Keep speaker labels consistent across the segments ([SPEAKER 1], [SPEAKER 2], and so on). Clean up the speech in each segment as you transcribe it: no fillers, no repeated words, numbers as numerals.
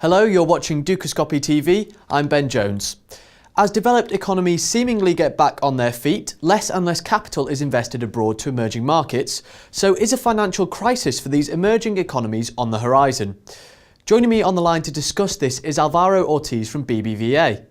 [SPEAKER 1] Hello, you're watching Dukascopy TV. I'm Ben Jones. As developed economies seemingly get back on their feet, less and less capital is invested abroad to emerging markets. So is a financial crisis for these emerging economies on the horizon? Joining me on the line to discuss this is Alvaro Ortiz from BBVA.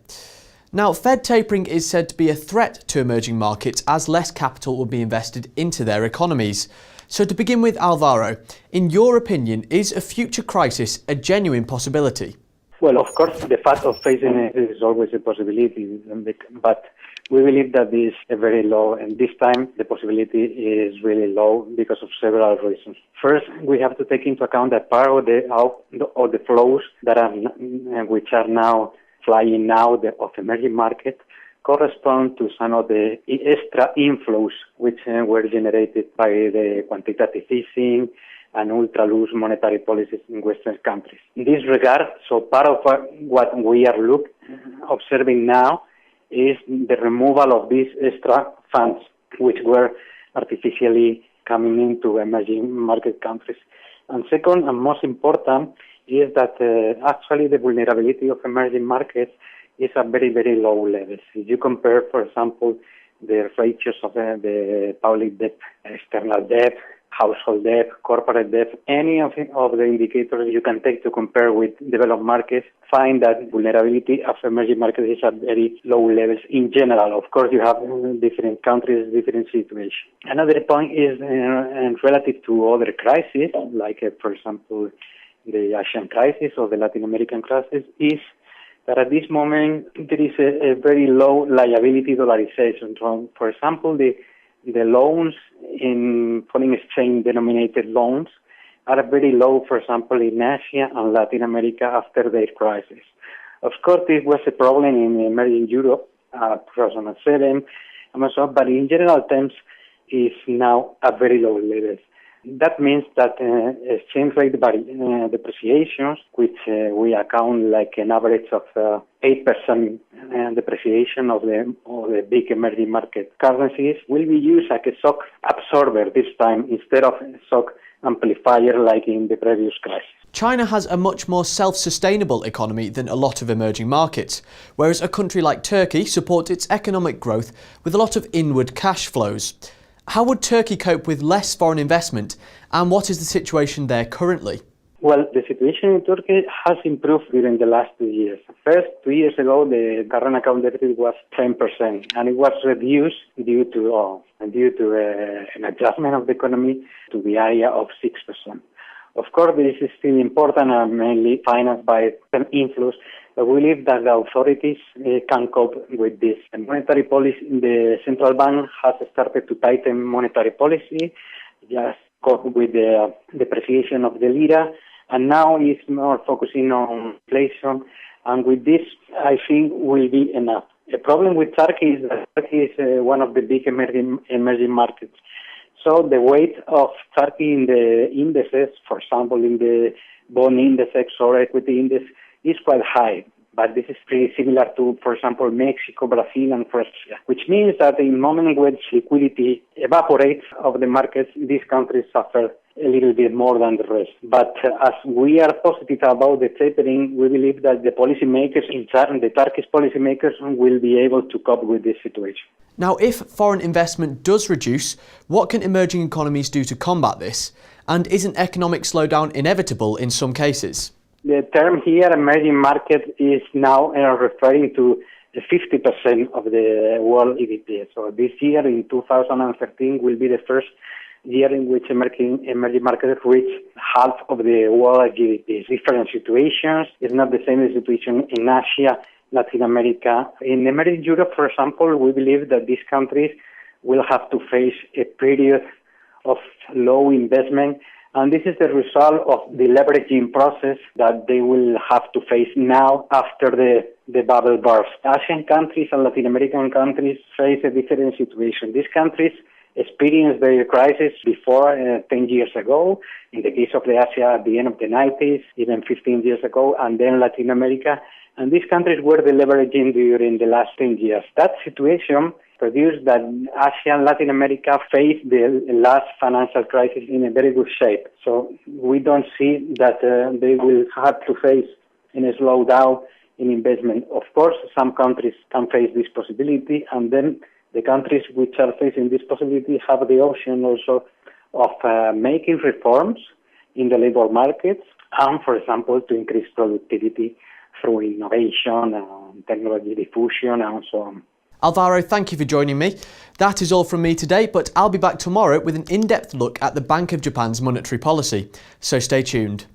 [SPEAKER 1] Now, Fed tapering is said to be a threat to emerging markets as less capital will be invested into their economies. So to begin with, Alvaro, in your opinion, is a future crisis a genuine possibility?
[SPEAKER 2] Well, of course, the fact of facing it is always a possibility, but we believe that this is very low, and this time the possibility is really low because of several reasons. First, we have to take into account that part of the flows that are which are now flying out of emerging markets correspond to some of the extra inflows which were generated by the quantitative easing and ultra-loose monetary policies in Western countries. In this regard, so part of what we are observing now is the removal of these extra funds which were artificially coming into emerging market countries. And second, and most important, is that actually the vulnerability of emerging markets is at very, very low levels. If you compare, for example, the ratios of the public debt, external debt, household debt, corporate debt, any of the indicators you can take to compare with developed markets, find that vulnerability of emerging markets is at very low levels in general. Of course, you have different countries, different situations. Another point is relative to other crises, like, for example, the Asian crisis or the Latin American crisis, is that at this moment there is a very low liability dollarization. For example, the loans in foreign exchange denominated loans are very low, for example, in Asia and Latin America after their crisis. Of course, this was a problem in emerging Europe, 2007, but in general terms, is now at very low levels. That means that exchange rate depreciations, which we account like an average of 8% depreciation of the big emerging market currencies, will be used as a shock absorber this time instead of a shock amplifier like in the previous crisis.
[SPEAKER 1] China has a much more self-sustainable economy than a lot of emerging markets, whereas a country like Turkey supports its economic growth with a lot of inward cash flows. How would Turkey cope with less foreign investment, and what is the situation there currently?
[SPEAKER 2] Well, the situation in Turkey has improved during the last 2 years. First, 2 years ago, the current account deficit was 10%, and it was reduced due to an adjustment of the economy to the area of 6%. Of course, this is still important and mainly financed by some inflows, but we believe that the authorities can cope with this. And monetary policy, the central bank has started to tighten monetary policy, just cope with the depreciation of the lira, and now it's more focusing on inflation. And with this, I think will be enough. The problem with Turkey is that Turkey is one of the big emerging markets. So the weight of Turkey in the indices, for example, in the bond index or equity index, is quite high. But this is pretty similar to, for example, Mexico, Brazil, and Russia, which means that in moment in which liquidity evaporates of the markets, these countries suffer a little bit more than the rest. But as we are positive about the tapering, we believe that the policymakers in turn, the Turkish policymakers, will be able to cope with this situation.
[SPEAKER 1] Now, if foreign investment does reduce, what can emerging economies do to combat this? And is an economic slowdown inevitable in some cases?
[SPEAKER 2] The term here, emerging market, is now referring to 50% of the world GDP. So this year, in 2013, will be the first year in which emerging markets reach half of the world GDP. Different situations. It's not the same situation in Asia, Latin America. In emerging Europe, for example, we believe that these countries will have to face a period of low investment, and this is the result of the leveraging process that they will have to face now after the bubble burst. Asian countries and Latin American countries face a different situation. These countries experienced the crisis before 10 years ago, in the case of the Asia at the end of the 90s, even 15 years ago, and then Latin America. And these countries were deleveraging during the last 10 years. That situation produced that Asia and Latin America faced the last financial crisis in a very good shape. So we don't see that they will have to face in a slowdown in investment. Of course, some countries can face this possibility, and then the countries which are facing this possibility have the option also of making reforms in the labor markets and, for example, to increase productivity through innovation and technology diffusion and so on.
[SPEAKER 1] Alvaro, thank you for joining me. That is all from me today, but I'll be back tomorrow with an in-depth look at the Bank of Japan's monetary policy. So stay tuned.